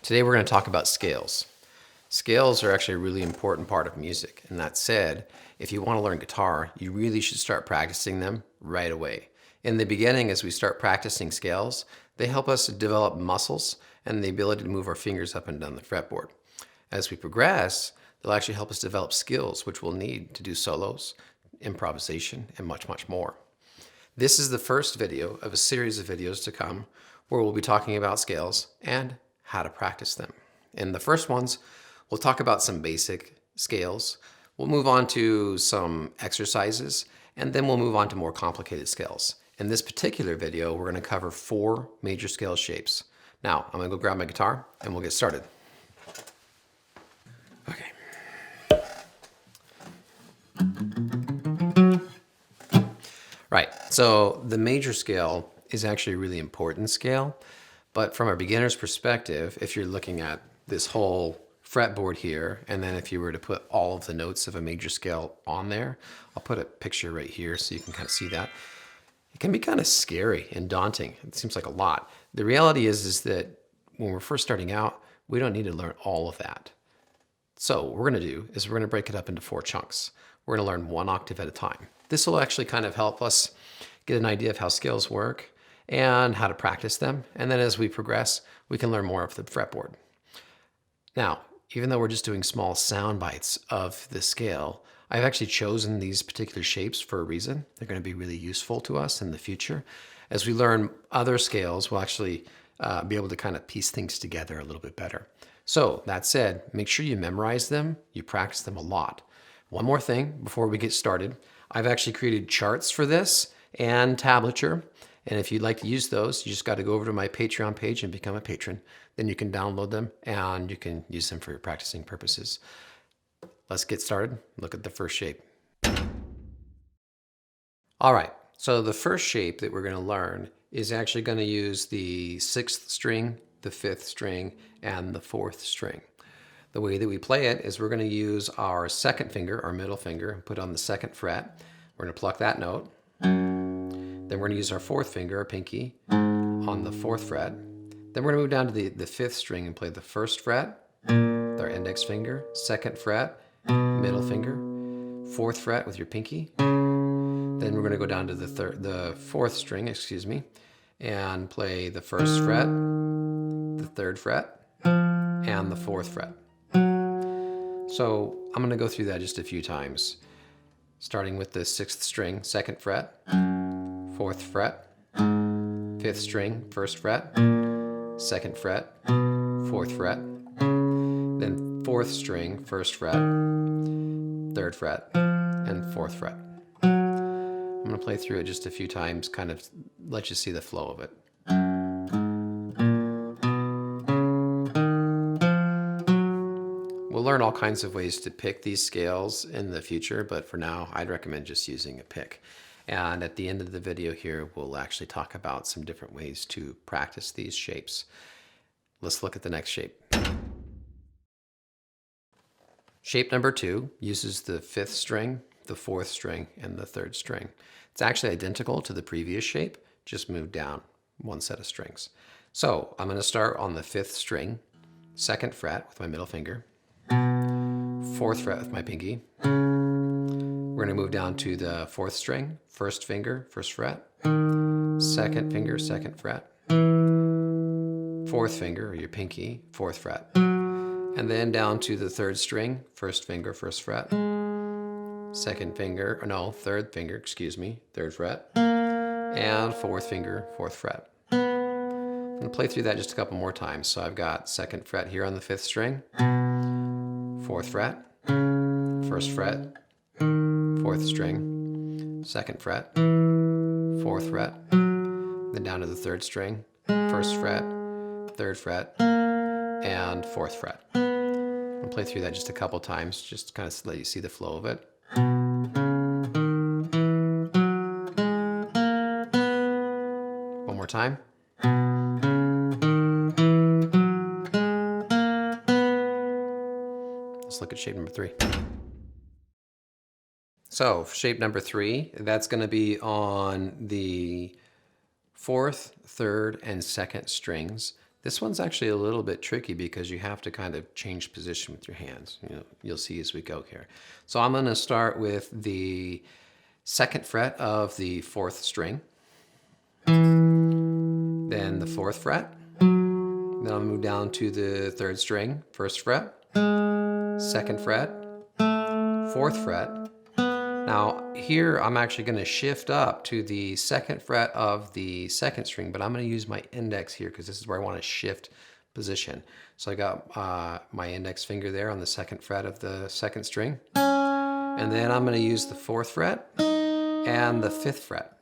Today we're going to talk about scales. Scales are actually a really important part of music, and that said, if you want to learn guitar, you really should start practicing them right away. In the beginning, as we start practicing scales, they help us develop muscles and the ability to move our fingers up and down the fretboard. As we progress, they'll actually help us develop skills which we'll need to do solos, improvisation, and much, much more. This is the first video of a series of videos to come where we'll be talking about scales and how to practice them. In the first ones, we'll talk about some basic scales. We'll move on to some exercises, and then we'll move on to more complicated scales. In this particular video, we're going to cover 4 major scale shapes. Now, I'm going to go grab my guitar and we'll get started. Okay. Right, so the major scale is actually a really important scale, but from a beginner's perspective, if you're looking at this whole fretboard here, and then if you were to put all of the notes of a major scale on there, I'll put a picture right here so you can kind of see that. It can be kind of scary and daunting. It seems like a lot. The reality is that when we're first starting out, we don't need to learn all of that. So what we're going to do is we're going to break it up into 4 chunks. We're going to learn 1 octave at a time. This will actually kind of help us get an idea of how scales work and how to practice them. And then as we progress, we can learn more of the fretboard. Now, even though we're just doing small sound bites of the scale, I've actually chosen these particular shapes for a reason. They're going to be really useful to us in the future. As we learn other scales, we'll actually be able to kind of piece things together a little bit better. So that said, make sure you memorize them, you practice them a lot. One more thing before we get started, I've actually created charts for this and tablature. And if you'd like to use those, you just got to go over to my Patreon page and become a patron. Then you can download them and you can use them for your practicing purposes. Let's get started. Look at the first shape. All right, so the first shape that we're going to learn is actually going to use the 6th string, the 5th string, and the 4th string. The way that we play it is we're going to use our 2nd finger, our middle finger, and put on the 2nd fret. We're going to pluck that note. Then we're going to use our 4th finger, our pinky, on the 4th fret. Then we're going to move down to the 5th string and play the 1st fret with our index finger, 2nd fret, middle finger, 4th fret with your pinky. Then we're going to go down to the 4th string, and play the 1st fret, the 3rd fret, and the 4th fret. So I'm going to go through that just a few times, starting with the 6th string, 2nd fret, 4th fret, 5th string, 1st fret, 2nd fret, 4th fret, then 4th string, 1st fret, 3rd fret, and 4th fret. I'm going to play through it just a few times, kind of let you see the flow of it. We'll learn all kinds of ways to pick these scales in the future, but for now, I'd recommend just using a pick. And at the end of the video here, we'll actually talk about some different ways to practice these shapes. Let's look at the next shape. Shape number 2 uses the 5th string, the 4th string, and the 3rd string. It's actually identical to the previous shape, just moved down 1 set of strings. So I'm going to start on the 5th string, 2nd fret with my middle finger, 4th fret with my pinky. We're going to move down to the 4th string, 1st finger, 1st fret, 2nd finger, 2nd fret, 4th finger, or your pinky, 4th fret, and then down to the 3rd string, 1st finger, 1st fret, 3rd finger, 3rd fret, and 4th finger, 4th fret. I'm going to play through that just a couple more times. So I've got 2nd fret here on the 5th string, 4th fret, 1st fret, 4th string, 2nd fret, 4th fret, then down to the 3rd string, 1st fret, 3rd fret, and 4th fret. I'm going to play through that just a couple times, just to kind of let you see the flow of it. One more time. Let's look at shape number 3. So shape number 3, that's going to be on the 4th, 3rd, and 2nd strings. This one's actually a little bit tricky because you have to kind of change position with your hands. You'll see as we go here. So I'm going to start with the 2nd fret of the 4th string, then the 4th fret, then I'll move down to the 3rd string, 1st fret, 2nd fret, 4th fret. Now here I'm actually going to shift up to the 2nd fret of the 2nd string, but I'm going to use my index here because this is where I want to shift position. So I got my index finger there on the 2nd fret of the 2nd string, and then I'm going to use the 4th fret and the 5th fret.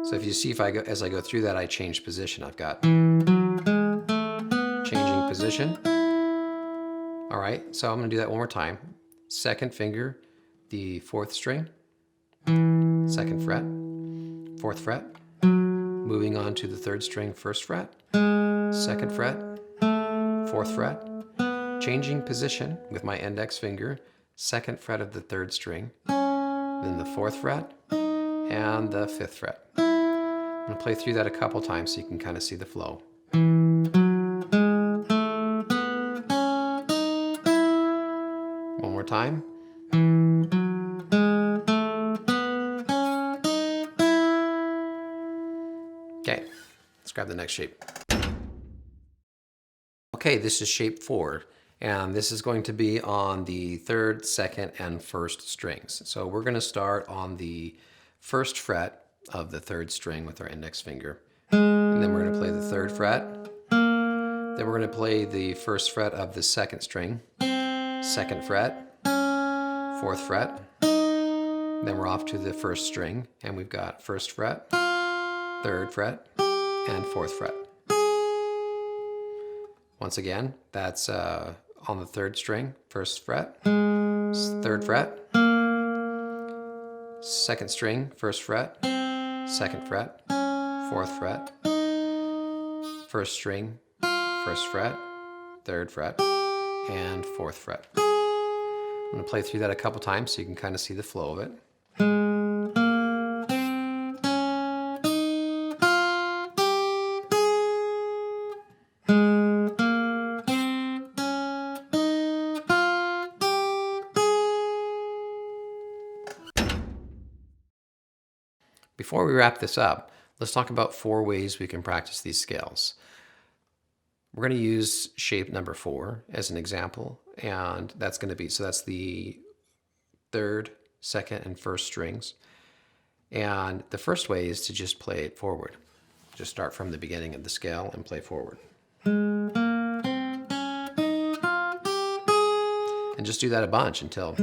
So if you see, as I go through that, I change position. I've got changing position. All right, so I'm going to do that one more time. 2nd finger, the 4th string, 2nd fret, 4th fret, moving on to the 3rd string, 1st fret, 2nd fret, 4th fret, changing position with my index finger, 2nd fret of the 3rd string, then the 4th fret, and the 5th fret. I'm going to play through that a couple times so you can kind of see the flow. One more time. Okay, let's grab the next shape. Okay, this is shape 4, and this is going to be on the 3rd, 2nd, and 1st strings. So we're going to start on the 1st fret of the 3rd string with our index finger, and then we're going to play the 3rd fret. Then we're going to play the 1st fret of the 2nd string, 2nd fret, 4th fret. Then we're off to the 1st string, and we've got 1st fret, 3rd fret, and 4th fret. Once again, that's on the 3rd string, 1st fret, 3rd fret, 2nd string, 1st fret, 2nd fret, 4th fret, 1st string, 1st fret, 3rd fret, and 4th fret. I'm going to play through that a couple times so you can kind of see the flow of it. Before we wrap this up, let's talk about 4 ways we can practice these scales. We're going to use shape number 4 as an example, and that's going to be, so that's the 3rd, 2nd, and 1st strings. And the first way is to just play it forward. Just start from the beginning of the scale and play forward. And just do that a bunch until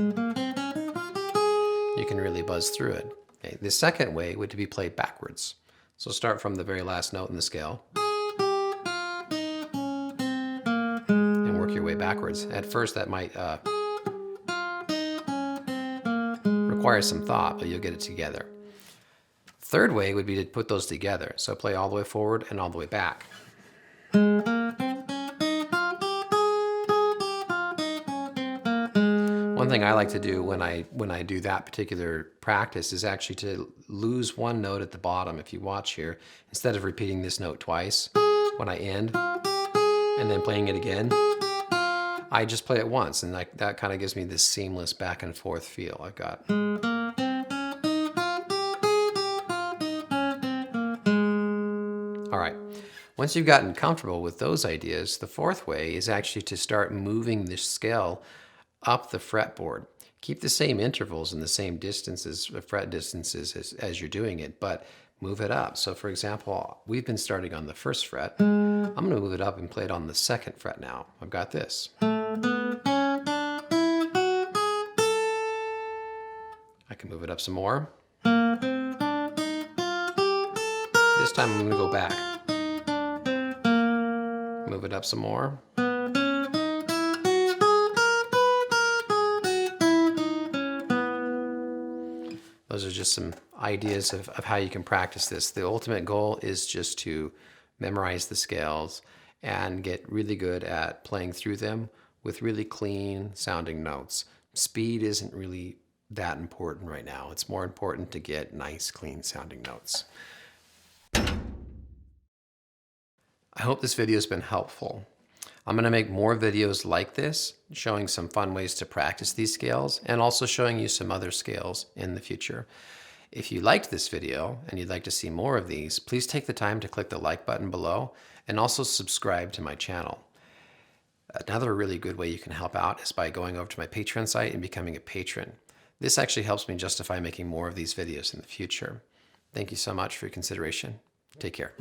you can really buzz through it. Okay. The second way would be played backwards. So start from the very last note in the scale and work your way backwards. At first that might require some thought, but you'll get it together. Third way would be to put those together. So play all the way forward and all the way back. One thing I like to do when I do that particular practice is actually to lose one note at the bottom. If you watch here, instead of repeating this note twice, when I end and then playing it again, I just play it once, and that kind of gives me this seamless back and forth feel. I've got. All right. Once you've gotten comfortable with those ideas, the fourth way is actually to start moving this scale up the fretboard. Keep the same intervals and the same distances, fret distances as you're doing it, but move it up. So for example, we've been starting on the first fret. I'm going to move it up and play it on the second fret now. I've got this. I can move it up some more. This time I'm going to go back. Move it up some more. Those are just some ideas of how you can practice this. The ultimate goal is just to memorize the scales and get really good at playing through them with really clean sounding notes. Speed isn't really that important right now. It's more important to get nice, clean sounding notes. I hope this video has been helpful. I'm going to make more videos like this, showing some fun ways to practice these scales and also showing you some other scales in the future. If you liked this video and you'd like to see more of these, please take the time to click the like button below and also subscribe to my channel. Another really good way you can help out is by going over to my Patreon site and becoming a patron. This actually helps me justify making more of these videos in the future. Thank you so much for your consideration. Take care.